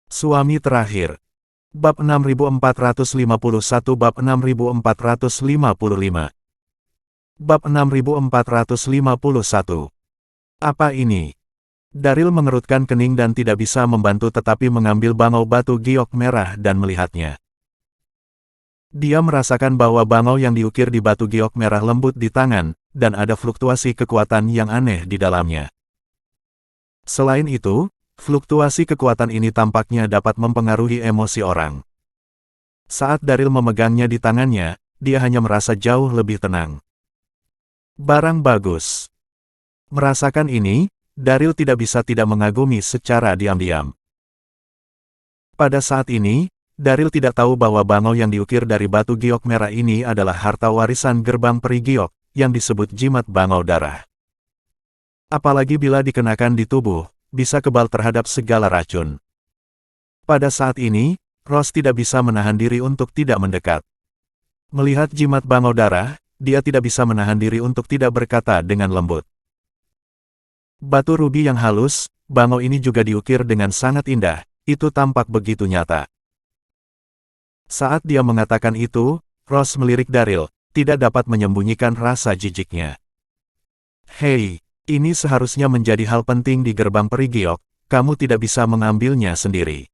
Suami terakhir. Bab 6451 Bab 6455 Bab 6451. Apa ini? Daryl mengerutkan kening dan tidak bisa membantu tetapi mengambil bangau batu giok merah dan melihatnya. Dia merasakan bahwa bangau yang diukir di batu giok merah lembut di tangan, dan ada fluktuasi kekuatan yang aneh di dalamnya. Selain itu, fluktuasi kekuatan ini tampaknya dapat mempengaruhi emosi orang. Saat Daryl memegangnya di tangannya, dia hanya merasa jauh lebih tenang. Barang bagus. Merasakan ini, Daryl tidak bisa tidak mengagumi secara diam-diam. Pada saat ini, Daryl tidak tahu bahwa bangau yang diukir dari batu giok merah ini adalah harta warisan gerbang peri giok, yang disebut jimat bangau darah. Apalagi bila dikenakan di tubuh, bisa kebal terhadap segala racun. Pada saat ini, Ross tidak bisa menahan diri untuk tidak mendekat. Melihat jimat bangau darah, dia tidak bisa menahan diri untuk tidak berkata dengan lembut. Batu rubi yang halus, bangau ini juga diukir dengan sangat indah, itu tampak begitu nyata. Saat dia mengatakan itu, Ross melirik Daryl, tidak dapat menyembunyikan rasa jijiknya. Hei, ini seharusnya menjadi hal penting di gerbang peri giok, kamu tidak bisa mengambilnya sendiri.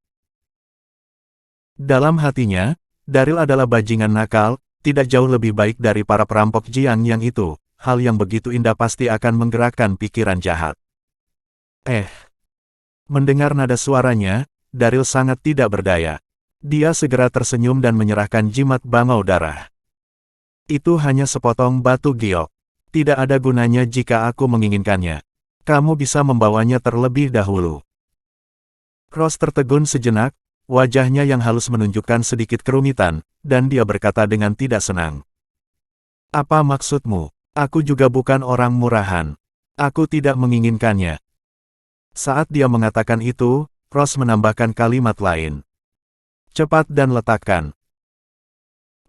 Dalam hatinya, Daryl adalah bajingan nakal, tidak jauh lebih baik dari para perampok Jiang yang itu, hal yang begitu indah pasti akan menggerakkan pikiran jahat. Mendengar nada suaranya, Daryl sangat tidak berdaya. Dia segera tersenyum dan menyerahkan jimat bangau darah. Itu hanya sepotong batu giok. Tidak ada gunanya jika aku menginginkannya. Kamu bisa membawanya terlebih dahulu. Ross tertegun sejenak, wajahnya yang halus menunjukkan sedikit kerumitan, dan dia berkata dengan tidak senang. Apa maksudmu? Aku juga bukan orang murahan. Aku tidak menginginkannya. Saat dia mengatakan itu, Ross menambahkan kalimat lain. Cepat dan letakkan.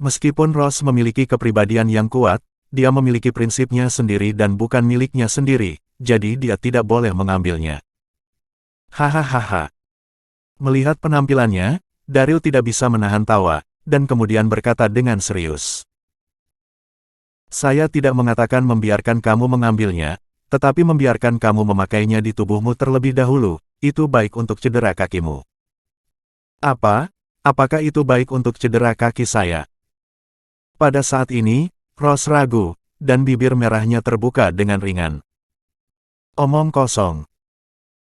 Meskipun Ross memiliki kepribadian yang kuat, dia memiliki prinsipnya sendiri dan bukan miliknya sendiri, jadi dia tidak boleh mengambilnya. Hahaha. Melihat penampilannya, Daryl tidak bisa menahan tawa, dan kemudian berkata dengan serius. Saya tidak mengatakan membiarkan kamu mengambilnya, tetapi membiarkan kamu memakainya di tubuhmu terlebih dahulu, itu baik untuk cedera kakimu. Apa? Apakah itu baik untuk cedera kaki saya? Pada saat ini, Ross ragu, dan bibir merahnya terbuka dengan ringan. Omong kosong.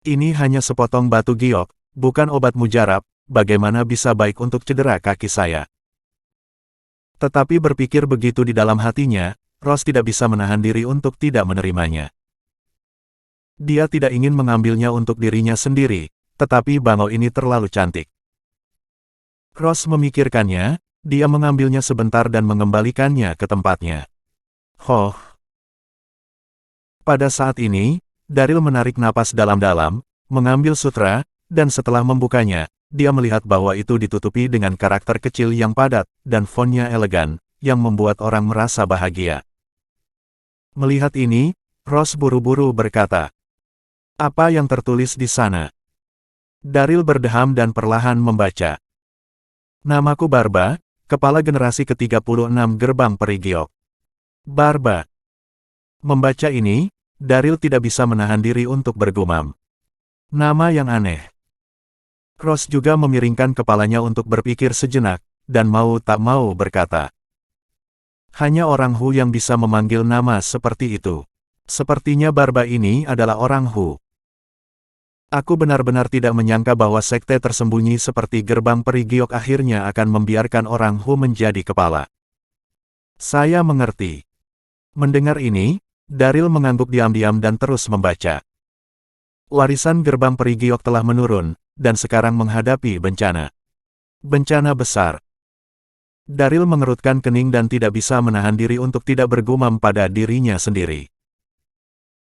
Ini hanya sepotong batu giok, bukan obat mujarab, bagaimana bisa baik untuk cedera kaki saya? Tetapi berpikir begitu di dalam hatinya, Ross tidak bisa menahan diri untuk tidak menerimanya. Dia tidak ingin mengambilnya untuk dirinya sendiri, tetapi bangau ini terlalu cantik. Ross memikirkannya, dia mengambilnya sebentar dan mengembalikannya ke tempatnya. Pada saat ini, Daryl menarik napas dalam-dalam, mengambil sutra, dan setelah membukanya, dia melihat bahwa itu ditutupi dengan karakter kecil yang padat, dan fontnya elegan, yang membuat orang merasa bahagia. Melihat ini, Ross buru-buru berkata, apa yang tertulis di sana? Daryl berdeham dan perlahan membaca. Namaku Barba, kepala generasi ke-36 gerbang peri giok. Barba. Membaca ini, Daryl tidak bisa menahan diri untuk bergumam. Nama yang aneh. Ross juga memiringkan kepalanya untuk berpikir sejenak, dan mau tak mau berkata. Hanya orang Hu yang bisa memanggil nama seperti itu. Sepertinya Barba ini adalah orang Hu. Aku benar-benar tidak menyangka bahwa sekte tersembunyi seperti gerbang peri giok akhirnya akan membiarkan orang Hu menjadi kepala. Saya mengerti. Mendengar ini, Daryl mengangguk diam-diam dan terus membaca. Warisan gerbang peri giok telah menurun, dan sekarang menghadapi bencana. Bencana besar. Daryl mengerutkan kening dan tidak bisa menahan diri untuk tidak bergumam pada dirinya sendiri.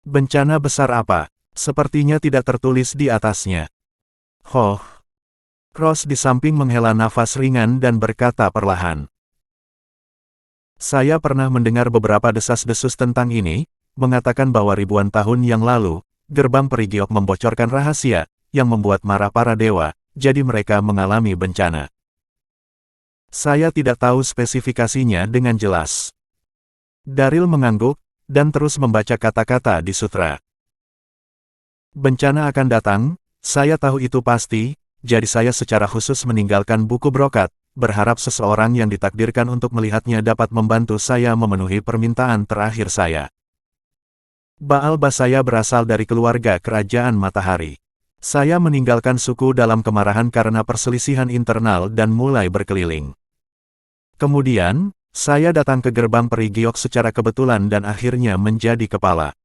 Bencana besar apa? Sepertinya tidak tertulis di atasnya. Ross di samping menghela nafas ringan dan berkata perlahan. Saya pernah mendengar beberapa desas-desus tentang ini, mengatakan bahwa ribuan tahun yang lalu, gerbang peri giok membocorkan rahasia, yang membuat marah para dewa, jadi mereka mengalami bencana. Saya tidak tahu spesifikasinya dengan jelas. Daryl mengangguk, dan terus membaca kata-kata di sutra. Bencana akan datang, saya tahu itu pasti, jadi saya secara khusus meninggalkan buku brokat, berharap seseorang yang ditakdirkan untuk melihatnya dapat membantu saya memenuhi permintaan terakhir saya. Baal-ba saya berasal dari keluarga kerajaan matahari. Saya meninggalkan suku dalam kemarahan karena perselisihan internal dan mulai berkeliling. Kemudian, saya datang ke gerbang peri giok secara kebetulan dan akhirnya menjadi kepala.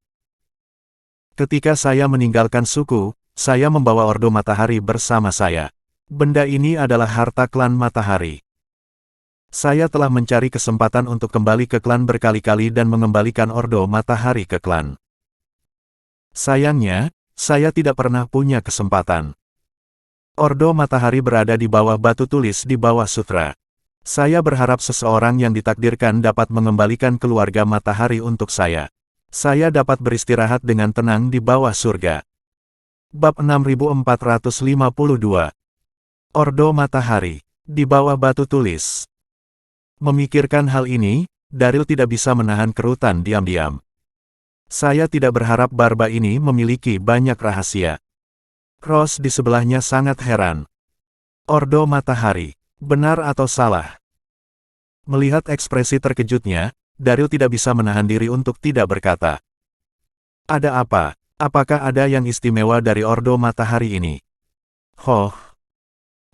Ketika saya meninggalkan suku, saya membawa Ordo Matahari bersama saya. Benda ini adalah harta klan Matahari. Saya telah mencari kesempatan untuk kembali ke klan berkali-kali dan mengembalikan Ordo Matahari ke klan. Sayangnya, saya tidak pernah punya kesempatan. Ordo Matahari berada di bawah batu tulis di bawah sutra. Saya berharap seseorang yang ditakdirkan dapat mengembalikan keluarga Matahari untuk saya. Saya dapat beristirahat dengan tenang di bawah surga. Bab 6452. Ordo Matahari, di bawah batu tulis. Memikirkan hal ini, Daryl tidak bisa menahan kerutan diam-diam. Saya tidak berharap Barba ini memiliki banyak rahasia. Ross di sebelahnya sangat heran. Ordo Matahari, benar atau salah? Melihat ekspresi terkejutnya, Daryl tidak bisa menahan diri untuk tidak berkata. Ada apa? Apakah ada yang istimewa dari Ordo Matahari ini? Hoh.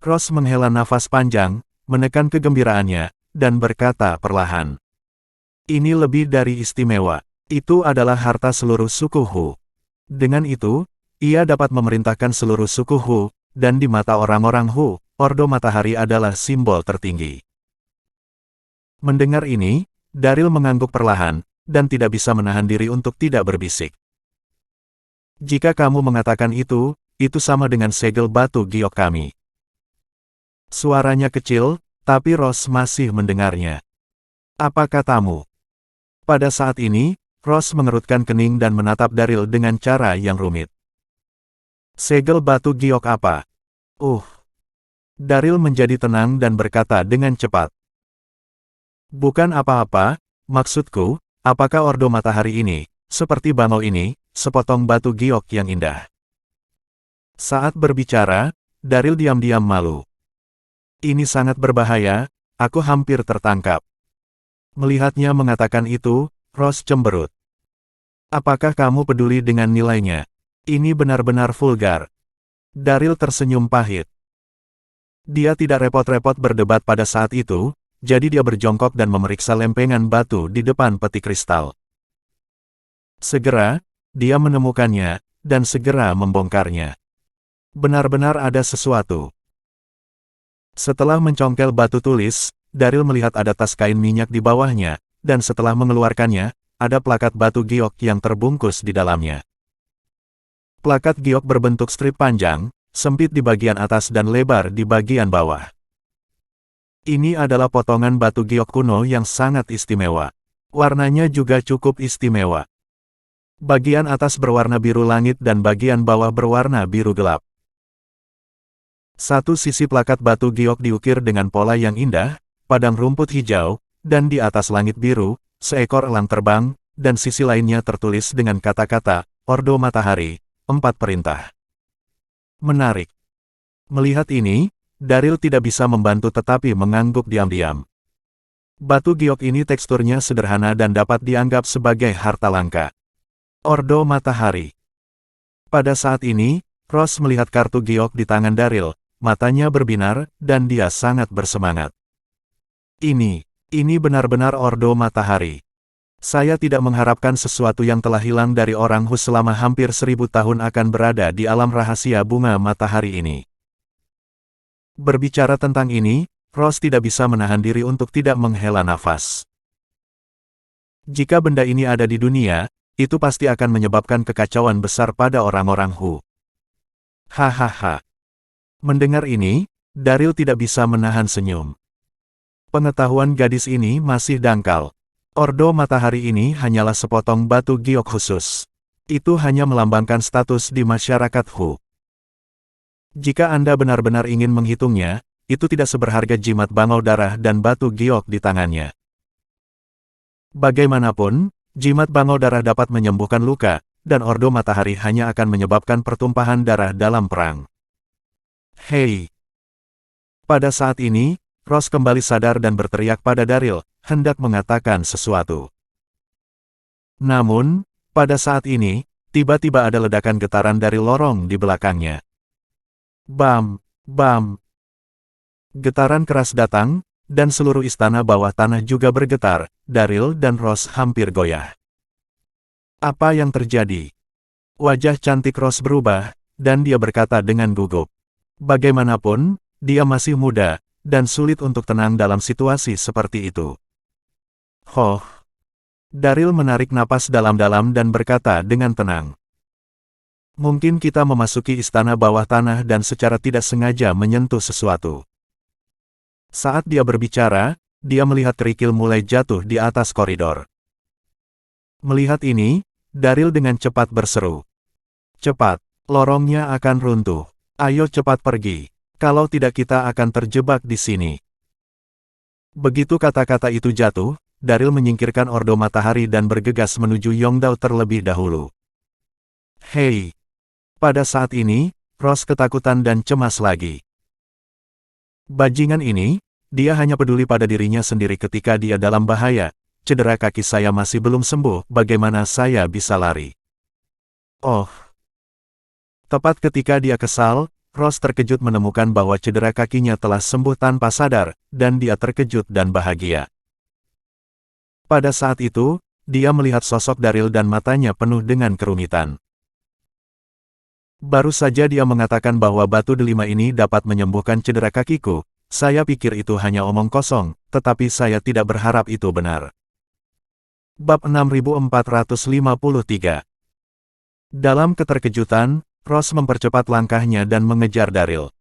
Ross menghela nafas panjang, menekan kegembiraannya, dan berkata perlahan. Ini lebih dari istimewa. Itu adalah harta seluruh suku Hu. Dengan itu, ia dapat memerintahkan seluruh suku Hu, dan di mata orang-orang Hu, Ordo Matahari adalah simbol tertinggi. Mendengar ini, Daryl mengangguk perlahan, dan tidak bisa menahan diri untuk tidak berbisik. Jika kamu mengatakan itu sama dengan segel batu giok kami. Suaranya kecil, tapi Ross masih mendengarnya. Apa katamu? Pada saat ini, Ross mengerutkan kening dan menatap Daryl dengan cara yang rumit. Segel batu giok apa? Daryl menjadi tenang dan berkata dengan cepat. Bukan apa-apa, maksudku, apakah Ordo Matahari ini, seperti bangau ini, sepotong batu giok yang indah? Saat berbicara, Daryl diam-diam malu. Ini sangat berbahaya, aku hampir tertangkap. Melihatnya mengatakan itu, Ross cemberut. Apakah kamu peduli dengan nilainya? Ini benar-benar vulgar. Daryl tersenyum pahit. Dia tidak repot-repot berdebat pada saat itu, jadi dia berjongkok dan memeriksa lempengan batu di depan peti kristal. Segera, dia menemukannya, dan segera membongkarnya. Benar-benar ada sesuatu. Setelah mencongkel batu tulis, Daryl melihat ada tas kain minyak di bawahnya, dan setelah mengeluarkannya, ada plakat batu giok yang terbungkus di dalamnya. Plakat giok berbentuk strip panjang, sempit di bagian atas dan lebar di bagian bawah. Ini adalah potongan batu giok kuno yang sangat istimewa. Warnanya juga cukup istimewa. Bagian atas berwarna biru langit dan bagian bawah berwarna biru gelap. Satu sisi plakat batu giok diukir dengan pola yang indah, padang rumput hijau, dan di atas langit biru, seekor elang terbang, dan sisi lainnya tertulis dengan kata-kata, Ordo Matahari, 4 perintah. Menarik. Melihat ini, Daryl tidak bisa membantu tetapi mengangguk diam-diam. Batu giok ini teksturnya sederhana dan dapat dianggap sebagai harta langka. Ordo Matahari. Pada saat ini, Ross melihat kartu giok di tangan Daryl, matanya berbinar, dan dia sangat bersemangat. Ini benar-benar Ordo Matahari. Saya tidak mengharapkan sesuatu yang telah hilang dari orang Hu selama hampir 1000 tahun akan berada di alam rahasia bunga matahari ini. Berbicara tentang ini, Ross tidak bisa menahan diri untuk tidak menghela nafas. Jika benda ini ada di dunia, itu pasti akan menyebabkan kekacauan besar pada orang-orang Hu. Hahaha. Mendengar ini, Daryl tidak bisa menahan senyum. Pengetahuan gadis ini masih dangkal. Ordo Matahari ini hanyalah sepotong batu giok khusus. Itu hanya melambangkan status di masyarakat Hu. Jika Anda benar-benar ingin menghitungnya, itu tidak seberharga jimat bangau darah dan batu giok di tangannya. Bagaimanapun, jimat bangau darah dapat menyembuhkan luka, dan ordo matahari hanya akan menyebabkan pertumpahan darah dalam perang. Hei! Pada saat ini, Ross kembali sadar dan berteriak pada Daryl, hendak mengatakan sesuatu. Namun, pada saat ini, tiba-tiba ada ledakan getaran dari lorong di belakangnya. Bam! Bam! Getaran keras datang, dan seluruh istana bawah tanah juga bergetar. Daryl dan Ross hampir goyah. Apa yang terjadi? Wajah cantik Ross berubah, dan dia berkata dengan gugup. Bagaimanapun, dia masih muda, dan sulit untuk tenang dalam situasi seperti itu. Hoh! Daryl menarik napas dalam-dalam dan berkata dengan tenang. Mungkin kita memasuki istana bawah tanah dan secara tidak sengaja menyentuh sesuatu. Saat dia berbicara, dia melihat kerikil mulai jatuh di atas koridor. Melihat ini, Daryl dengan cepat berseru. Cepat, lorongnya akan runtuh. Ayo cepat pergi. Kalau tidak kita akan terjebak di sini. Begitu kata-kata itu jatuh, Daryl menyingkirkan ordo matahari dan bergegas menuju Yongdao terlebih dahulu. Hei! Pada saat ini, Ross ketakutan dan cemas lagi. Bajingan ini, dia hanya peduli pada dirinya sendiri ketika dia dalam bahaya. Cedera kaki saya masih belum sembuh, bagaimana saya bisa lari? Oh! Tepat ketika dia kesal, Ross terkejut menemukan bahwa cedera kakinya telah sembuh tanpa sadar, dan dia terkejut dan bahagia. Pada saat itu, dia melihat sosok Daryl dan matanya penuh dengan kerumitan. Baru saja dia mengatakan bahwa batu delima ini dapat menyembuhkan cedera kakiku. Saya pikir itu hanya omong kosong, tetapi saya tidak berharap itu benar. Bab 6453. Dalam keterkejutan, Ross mempercepat langkahnya dan mengejar Daryl.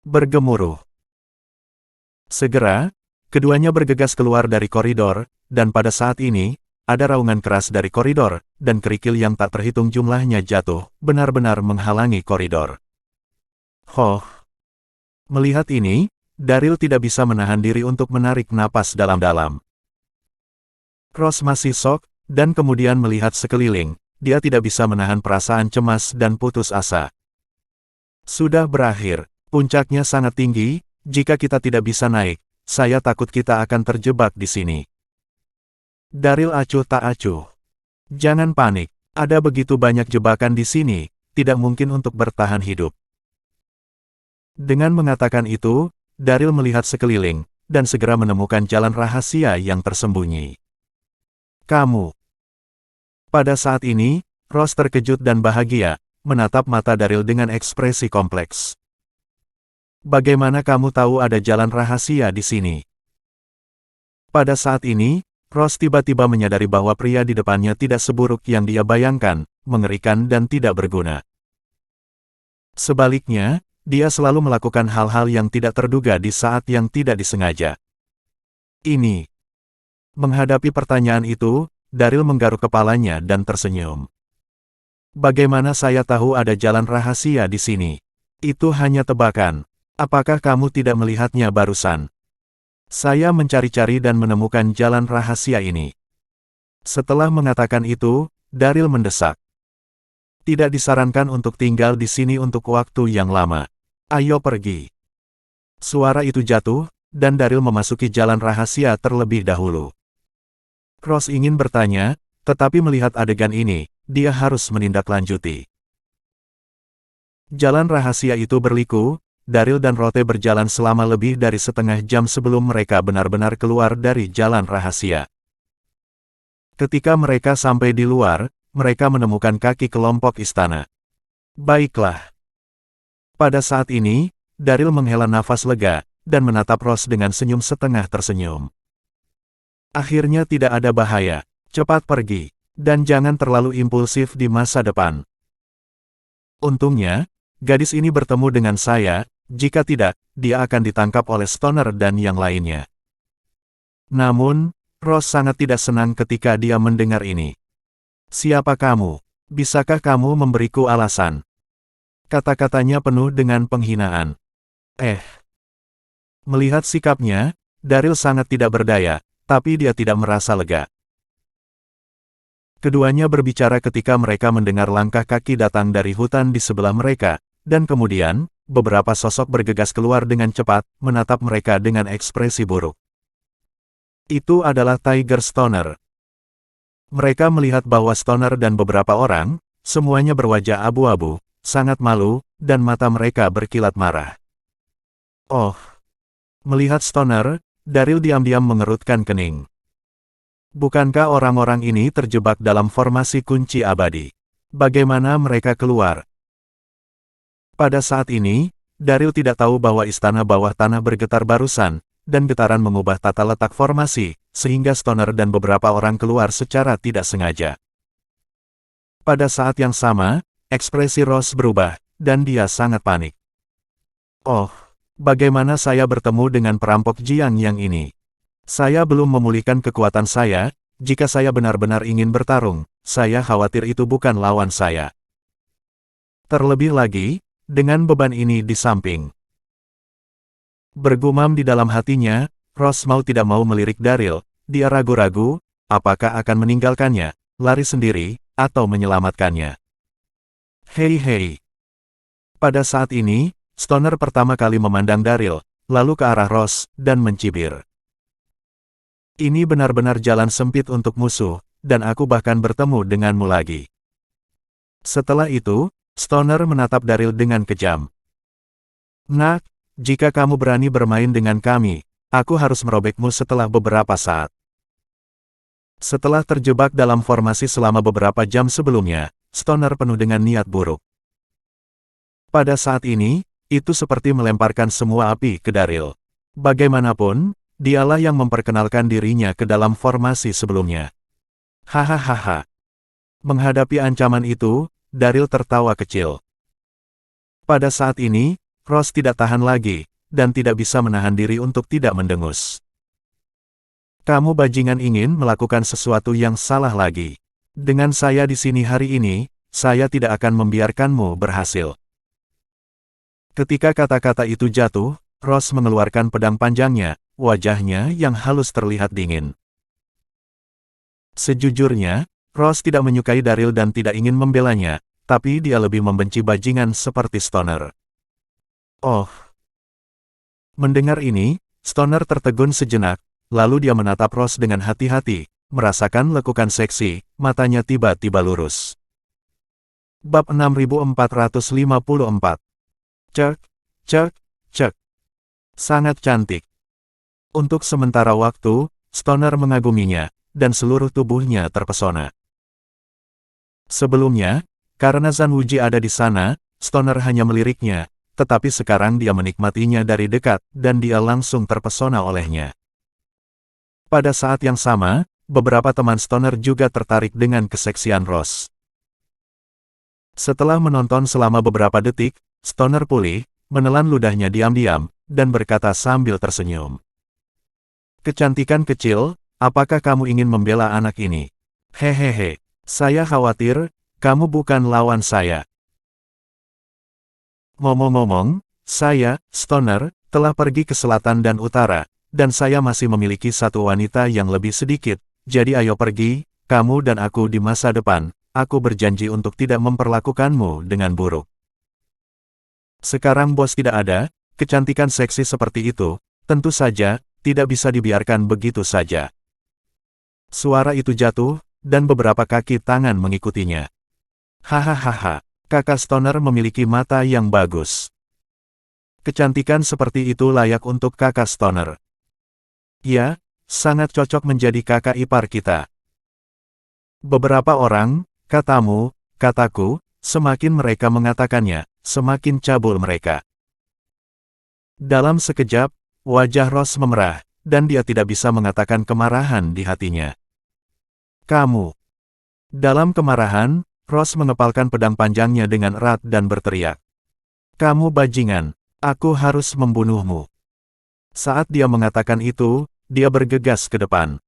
Bergemuruh. Segera, keduanya bergegas keluar dari koridor, dan pada saat ini, ada raungan keras dari koridor, dan kerikil yang tak terhitung jumlahnya jatuh, benar-benar menghalangi koridor. Hoh! Melihat ini, Daryl tidak bisa menahan diri untuk menarik napas dalam-dalam. Ross masih shock, dan kemudian melihat sekeliling, dia tidak bisa menahan perasaan cemas dan putus asa. Sudah berakhir, puncaknya sangat tinggi, jika kita tidak bisa naik, saya takut kita akan terjebak di sini. Daryl acuh tak acuh. Jangan panik, ada begitu banyak jebakan di sini, tidak mungkin untuk bertahan hidup. Dengan mengatakan itu, Daryl melihat sekeliling, dan segera menemukan jalan rahasia yang tersembunyi. Kamu. Pada saat ini, Ross terkejut dan bahagia, menatap mata Daryl dengan ekspresi kompleks. Bagaimana kamu tahu ada jalan rahasia di sini? Pada saat ini, Ross tiba-tiba menyadari bahwa pria di depannya tidak seburuk yang dia bayangkan, mengerikan dan tidak berguna. Sebaliknya, dia selalu melakukan hal-hal yang tidak terduga di saat yang tidak disengaja. Ini. Menghadapi pertanyaan itu, Daryl menggaruk kepalanya dan tersenyum. Bagaimana saya tahu ada jalan rahasia di sini? Itu hanya tebakan. Apakah kamu tidak melihatnya barusan? Saya mencari-cari dan menemukan jalan rahasia ini. Setelah mengatakan itu, Daryl mendesak. Tidak disarankan untuk tinggal di sini untuk waktu yang lama. Ayo pergi. Suara itu jatuh, dan Daryl memasuki jalan rahasia terlebih dahulu. Ross ingin bertanya, tetapi melihat adegan ini, dia harus menindaklanjuti. Jalan rahasia itu berliku, Daryl dan Rote berjalan selama lebih dari setengah jam sebelum mereka benar-benar keluar dari jalan rahasia. Ketika mereka sampai di luar, mereka menemukan kaki kelompok istana. Baiklah. Pada saat ini, Daryl menghela nafas lega, dan menatap Ross dengan senyum setengah tersenyum. Akhirnya tidak ada bahaya, cepat pergi, dan jangan terlalu impulsif di masa depan. Untungnya, gadis ini bertemu dengan saya, jika tidak, dia akan ditangkap oleh Stoner dan yang lainnya. Namun, Ross sangat tidak senang ketika dia mendengar ini. Siapa kamu? Bisakah kamu memberiku alasan? Kata-katanya penuh dengan penghinaan. Melihat sikapnya, Daryl sangat tidak berdaya, tapi dia tidak merasa lega. Keduanya berbicara ketika mereka mendengar langkah kaki datang dari hutan di sebelah mereka, dan kemudian, beberapa sosok bergegas keluar dengan cepat, menatap mereka dengan ekspresi buruk. Itu adalah Tiger Stoner. Mereka melihat bahwa Stoner dan beberapa orang, semuanya berwajah abu-abu, sangat malu, dan mata mereka berkilat marah. Oh! Melihat Stoner, Daryl diam-diam mengerutkan kening. Bukankah orang-orang ini terjebak dalam formasi kunci abadi? Bagaimana mereka keluar? Pada saat ini, Daryl tidak tahu bahwa istana bawah tanah bergetar barusan, dan getaran mengubah tata letak formasi, sehingga Stoner dan beberapa orang keluar secara tidak sengaja. Pada saat yang sama, ekspresi Ross berubah, dan dia sangat panik. Oh, bagaimana saya bertemu dengan perampok Jiang yang ini? Saya belum memulihkan kekuatan saya, jika saya benar-benar ingin bertarung, saya khawatir itu bukan lawan saya. Terlebih lagi, dengan beban ini di samping. Bergumam di dalam hatinya, Ross mau tidak mau melirik Daryl, dia ragu-ragu, apakah akan meninggalkannya, lari sendiri, atau menyelamatkannya. Hei. Pada saat ini, Stoner pertama kali memandang Daryl, lalu ke arah Ross, dan mencibir. Ini benar-benar jalan sempit untuk musuh, dan aku bahkan bertemu denganmu lagi. Setelah itu, Stoner menatap Daryl dengan kejam. Nak, jika kamu berani bermain dengan kami, aku harus merobekmu setelah beberapa saat. Setelah terjebak dalam formasi selama beberapa jam sebelumnya, Stoner penuh dengan niat buruk. Pada saat ini, itu seperti melemparkan semua api ke Daryl. Bagaimanapun, dialah yang memperkenalkan dirinya ke dalam formasi sebelumnya. Hahaha. Menghadapi ancaman itu, Daryl tertawa kecil. Pada saat ini, Ross tidak tahan lagi, dan tidak bisa menahan diri untuk tidak mendengus. Kamu bajingan ingin melakukan sesuatu yang salah lagi. Dengan saya di sini hari ini, saya tidak akan membiarkanmu berhasil. Ketika kata-kata itu jatuh, Ross mengeluarkan pedang panjangnya, wajahnya yang halus terlihat dingin. Sejujurnya, Ross tidak menyukai Daryl dan tidak ingin membelanya, tapi dia lebih membenci bajingan seperti Stoner. Oh! Mendengar ini, Stoner tertegun sejenak, lalu dia menatap Ross dengan hati-hati, merasakan lekukan seksi, matanya tiba-tiba lurus. Bab 6454. Cek. Sangat cantik. Untuk sementara waktu, Stoner mengaguminya, dan seluruh tubuhnya terpesona. Sebelumnya, karena Zhan Wuji ada di sana, Stoner hanya meliriknya, tetapi sekarang dia menikmatinya dari dekat, dan dia langsung terpesona olehnya. Pada saat yang sama, beberapa teman Stoner juga tertarik dengan keseksian Ross. Setelah menonton selama beberapa detik, Stoner pulih, menelan ludahnya diam-diam, dan berkata sambil tersenyum. Kecantikan kecil, apakah kamu ingin membela anak ini? Hehehe, saya khawatir, kamu bukan lawan saya. Ngomong-ngomong, saya, Stoner, telah pergi ke selatan dan utara, dan saya masih memiliki satu wanita yang lebih sedikit, jadi ayo pergi, kamu dan aku di masa depan, aku berjanji untuk tidak memperlakukanmu dengan buruk. Sekarang bos tidak ada, kecantikan seksi seperti itu, tentu saja, tidak bisa dibiarkan begitu saja. Suara itu jatuh, dan beberapa kaki tangan mengikutinya. Hahaha, kakak Stoner memiliki mata yang bagus. Kecantikan seperti itu layak untuk kakak Stoner. Ya, sangat cocok menjadi kakak ipar kita. Beberapa orang, katamu, kataku, semakin mereka mengatakannya, semakin cabul mereka. Dalam sekejap, wajah Ross memerah, dan dia tidak bisa mengatakan kemarahan di hatinya. Kamu. Dalam kemarahan, Ross mengepalkan pedang panjangnya dengan erat dan berteriak. Kamu bajingan, aku harus membunuhmu. Saat dia mengatakan itu, dia bergegas ke depan.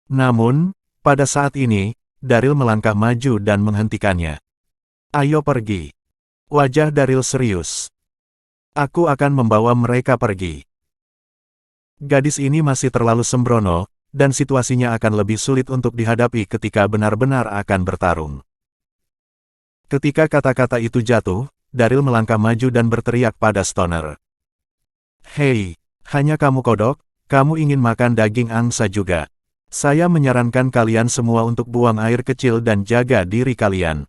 Namun, pada saat ini, Daryl melangkah maju dan menghentikannya. Ayo pergi. Wajah Daryl serius. Aku akan membawa mereka pergi. Gadis ini masih terlalu sembrono, dan situasinya akan lebih sulit untuk dihadapi ketika benar-benar akan bertarung. Ketika kata-kata itu jatuh, Daryl melangkah maju dan berteriak pada Stoner. Hei, hanya kamu kodok, kamu ingin makan daging angsa juga. Saya menyarankan kalian semua untuk buang air kecil dan jaga diri kalian.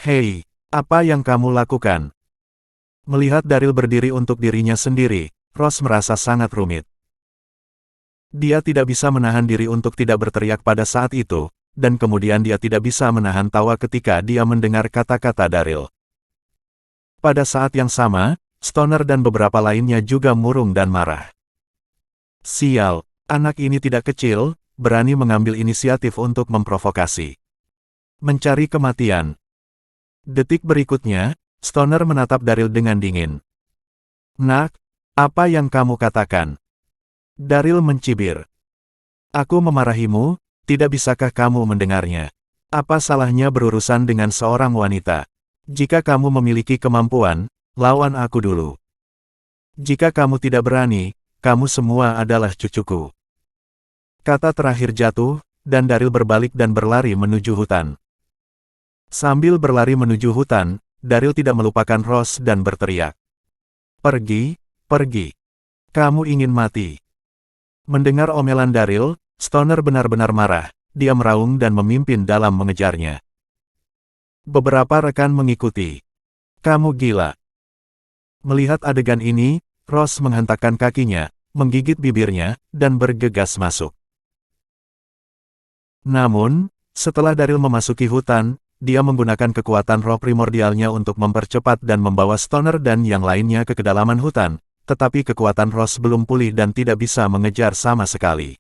Hei, apa yang kamu lakukan? Melihat Daryl berdiri untuk dirinya sendiri, Ross merasa sangat rumit. Dia tidak bisa menahan diri untuk tidak berteriak pada saat itu, dan kemudian dia tidak bisa menahan tawa ketika dia mendengar kata-kata Daryl. Pada saat yang sama, Stoner dan beberapa lainnya juga murung dan marah. Sial, anak ini tidak kecil, berani mengambil inisiatif untuk memprovokasi. Mencari kematian. Detik berikutnya, Stoner menatap Daryl dengan dingin. Nak, apa yang kamu katakan? Daryl mencibir. Aku memarahimu, tidak bisakah kamu mendengarnya? Apa salahnya berurusan dengan seorang wanita? Jika kamu memiliki kemampuan, lawan aku dulu. Jika kamu tidak berani, kamu semua adalah cucuku. Kata terakhir jatuh, dan Daryl berbalik dan berlari menuju hutan. Sambil berlari menuju hutan, Daryl tidak melupakan Ross dan berteriak. Pergi, pergi. Kamu ingin mati. Mendengar omelan Daryl, Stoner benar-benar marah, dia meraung dan memimpin dalam mengejarnya. Beberapa rekan mengikuti. Kamu gila. Melihat adegan ini, Ross menghentakkan kakinya, menggigit bibirnya, dan bergegas masuk. Namun, setelah Daryl memasuki hutan, dia menggunakan kekuatan roh primordialnya untuk mempercepat dan membawa Stoner dan yang lainnya ke kedalaman hutan, tetapi kekuatan Ross belum pulih dan tidak bisa mengejar sama sekali.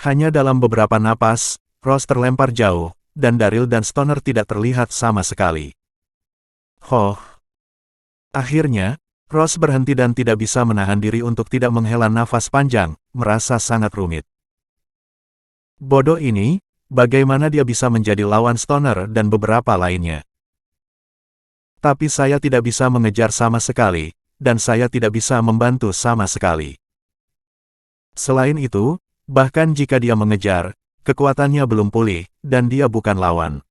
Hanya dalam beberapa napas, Ross terlempar jauh, dan Daryl dan Stoner tidak terlihat sama sekali. Akhirnya, Ross berhenti dan tidak bisa menahan diri untuk tidak menghela nafas panjang, merasa sangat rumit. Bodoh ini, bagaimana dia bisa menjadi lawan Stoner dan beberapa lainnya? Tapi saya tidak bisa mengejar sama sekali, dan saya tidak bisa membantu sama sekali. Selain itu, bahkan jika dia mengejar, kekuatannya belum pulih, dan dia bukan lawan.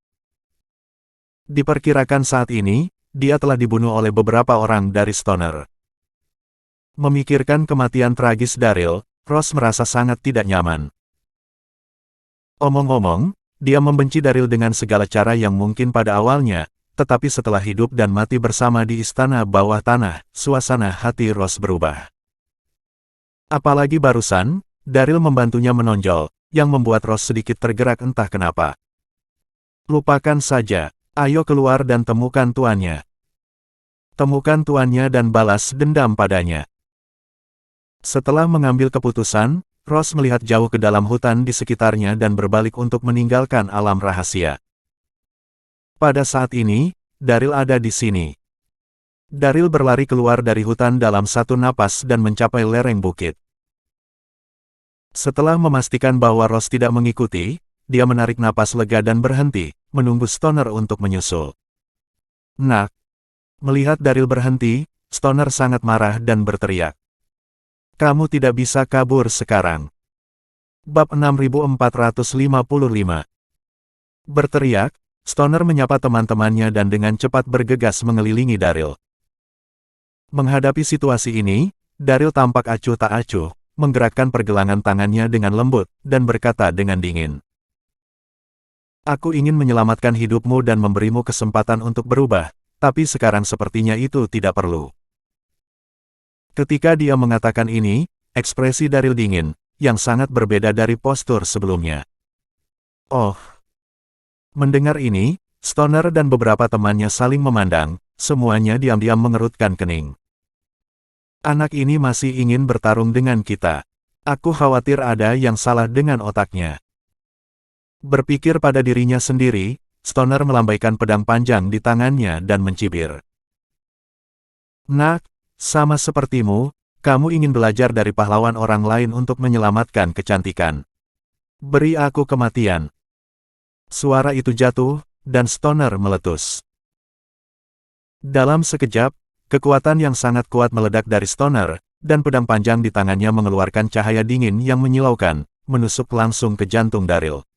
Diperkirakan saat ini, dia telah dibunuh oleh beberapa orang dari Stoner. Memikirkan kematian tragis Daryl, Ross merasa sangat tidak nyaman. Omong-omong, dia membenci Daryl dengan segala cara yang mungkin pada awalnya, tetapi setelah hidup dan mati bersama di istana bawah tanah, suasana hati Ross berubah. Apalagi barusan, Daryl membantunya menonjol, yang membuat Ross sedikit tergerak entah kenapa. Lupakan saja, ayo keluar dan temukan tuannya. Temukan tuannya dan balas dendam padanya. Setelah mengambil keputusan, Ross melihat jauh ke dalam hutan di sekitarnya dan berbalik untuk meninggalkan alam rahasia. Pada saat ini, Daryl ada di sini. Daryl berlari keluar dari hutan dalam satu napas dan mencapai lereng bukit. Setelah memastikan bahwa Ross tidak mengikuti, dia menarik napas lega dan berhenti, menunggu Stoner untuk menyusul. Nak! Melihat Daryl berhenti, Stoner sangat marah dan berteriak. Kamu tidak bisa kabur sekarang. Bab 6455. Berteriak, Stoner menyapa teman-temannya dan dengan cepat bergegas mengelilingi Daryl. Menghadapi situasi ini, Daryl tampak acuh tak acuh, menggerakkan pergelangan tangannya dengan lembut, dan berkata dengan dingin. Aku ingin menyelamatkan hidupmu dan memberimu kesempatan untuk berubah, tapi sekarang sepertinya itu tidak perlu. Ketika dia mengatakan ini, ekspresi Daryl dingin, yang sangat berbeda dari postur sebelumnya. Oh! Mendengar ini, Stoner dan beberapa temannya saling memandang, semuanya diam-diam mengerutkan kening. Anak ini masih ingin bertarung dengan kita. Aku khawatir ada yang salah dengan otaknya. Berpikir pada dirinya sendiri, Stoner melambaikan pedang panjang di tangannya dan mencibir. Nak, sama sepertimu, kamu ingin belajar dari pahlawan orang lain untuk menyelamatkan kecantikan. Beri aku kematian. Suara itu jatuh, dan Stoner meletus. Dalam sekejap, kekuatan yang sangat kuat meledak dari Stoner, dan pedang panjang di tangannya mengeluarkan cahaya dingin yang menyilaukan, menusuk langsung ke jantung Daryl.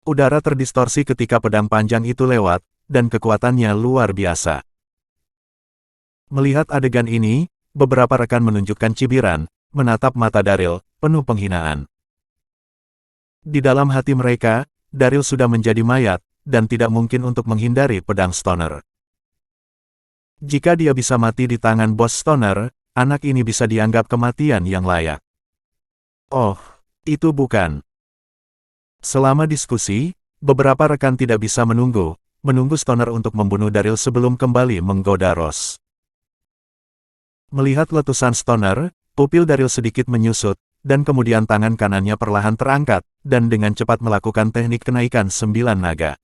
Udara terdistorsi ketika pedang panjang itu lewat, dan kekuatannya luar biasa. Melihat adegan ini, beberapa rekan menunjukkan cibiran, menatap mata Daryl, penuh penghinaan. Di dalam hati mereka, Daryl sudah menjadi mayat, dan tidak mungkin untuk menghindari pedang Stoner. Jika dia bisa mati di tangan bos Stoner, anak ini bisa dianggap kematian yang layak. Oh, itu bukan. Selama diskusi, beberapa rekan tidak bisa menunggu Stoner untuk membunuh Daryl sebelum kembali menggoda Ross. Melihat letusan Stoner, pupil Daryl sedikit menyusut, dan kemudian tangan kanannya perlahan terangkat, dan dengan cepat melakukan teknik kenaikan 9 naga.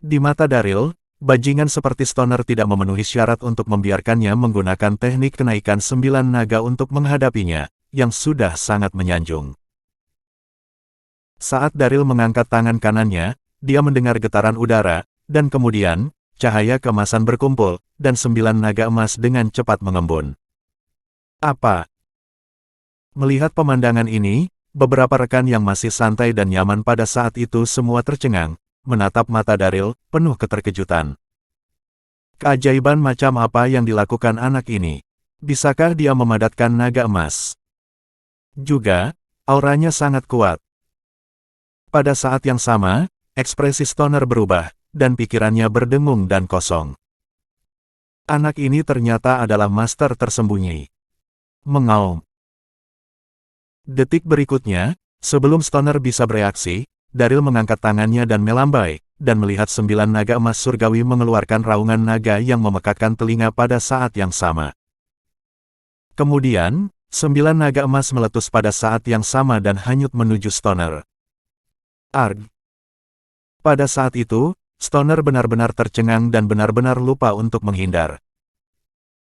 Di mata Daryl, bajingan seperti Stoner tidak memenuhi syarat untuk membiarkannya menggunakan teknik kenaikan 9 naga untuk menghadapinya, yang sudah sangat menyanjung. Saat Daryl mengangkat tangan kanannya, dia mendengar getaran udara, dan kemudian, cahaya keemasan berkumpul, dan 9 naga emas dengan cepat mengembun. Apa? Melihat pemandangan ini, beberapa rekan yang masih santai dan nyaman pada saat itu semua tercengang, menatap mata Daryl, penuh keterkejutan. Keajaiban macam apa yang dilakukan anak ini? Bisakah dia memadatkan naga emas? Juga, auranya sangat kuat. Pada saat yang sama, ekspresi Stoner berubah, dan pikirannya berdengung dan kosong. Anak ini ternyata adalah master tersembunyi. Mengaum. Detik berikutnya, sebelum Stoner bisa bereaksi, Daryl mengangkat tangannya dan melambai, dan melihat 9 naga emas surgawi mengeluarkan raungan naga yang memekakkan telinga pada saat yang sama. Kemudian, 9 naga emas meletus pada saat yang sama dan hanyut menuju Stoner. Arg! Pada saat itu, Stoner benar-benar tercengang dan benar-benar lupa untuk menghindar.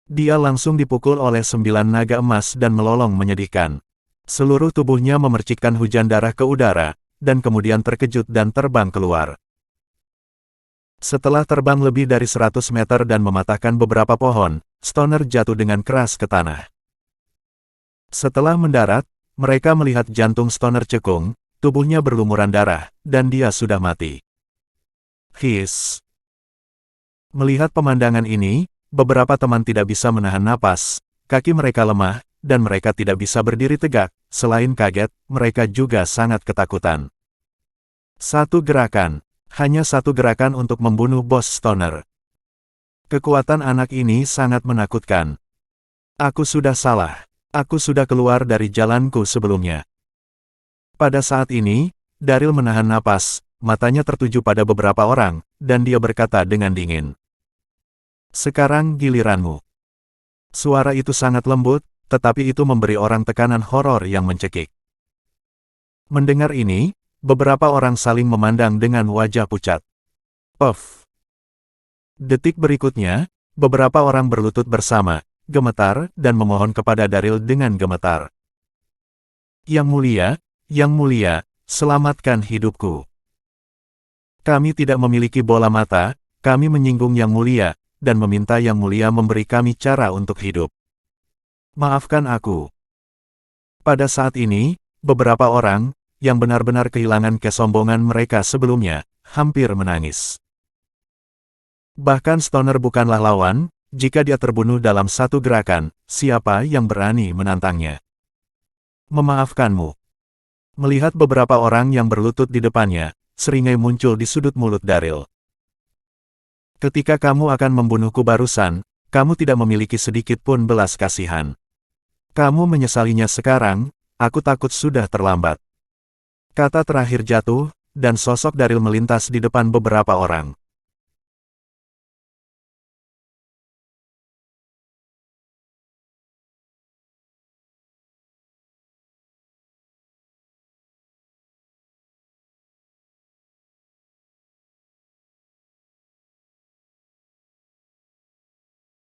Dia langsung dipukul oleh 9 naga emas dan melolong menyedihkan. Seluruh tubuhnya memercikkan hujan darah ke udara, dan kemudian terkejut dan terbang keluar. Setelah terbang lebih dari 100 meter dan mematahkan beberapa pohon, Stoner jatuh dengan keras ke tanah. Setelah mendarat, mereka melihat jantung Stoner cekung, tubuhnya berlumuran darah, dan dia sudah mati. Hiss. Melihat pemandangan ini, beberapa teman tidak bisa menahan napas, kaki mereka lemah, dan mereka tidak bisa berdiri tegak. Selain kaget, mereka juga sangat ketakutan. Hanya satu gerakan untuk membunuh bos Stoner. Kekuatan anak ini sangat menakutkan. Aku sudah salah. Aku sudah keluar dari jalanku sebelumnya. Pada saat ini, Daryl menahan napas, matanya tertuju pada beberapa orang, dan dia berkata dengan dingin. Sekarang giliranmu. Suara itu sangat lembut, tetapi itu memberi orang tekanan horor yang mencekik. Mendengar ini, beberapa orang saling memandang dengan wajah pucat. Puff. Detik berikutnya, beberapa orang berlutut bersama, gemetar, dan memohon kepada Daryl dengan gemetar. Yang mulia, selamatkan hidupku. Kami tidak memiliki bola mata, kami menyinggung Yang Mulia, dan meminta Yang Mulia memberi kami cara untuk hidup. Maafkan aku. Pada saat ini, beberapa orang, yang benar-benar kehilangan kesombongan mereka sebelumnya, hampir menangis. Bahkan Stoner bukanlah lawan, jika dia terbunuh dalam satu gerakan, siapa yang berani menantangnya? Memaafkanmu. Melihat beberapa orang yang berlutut di depannya, seringai muncul di sudut mulut Daryl. Ketika kamu akan membunuhku barusan, kamu tidak memiliki sedikit pun belas kasihan. Kamu menyesalinya sekarang, aku takut sudah terlambat. Kata terakhir jatuh, dan sosok Daryl melintas di depan beberapa orang.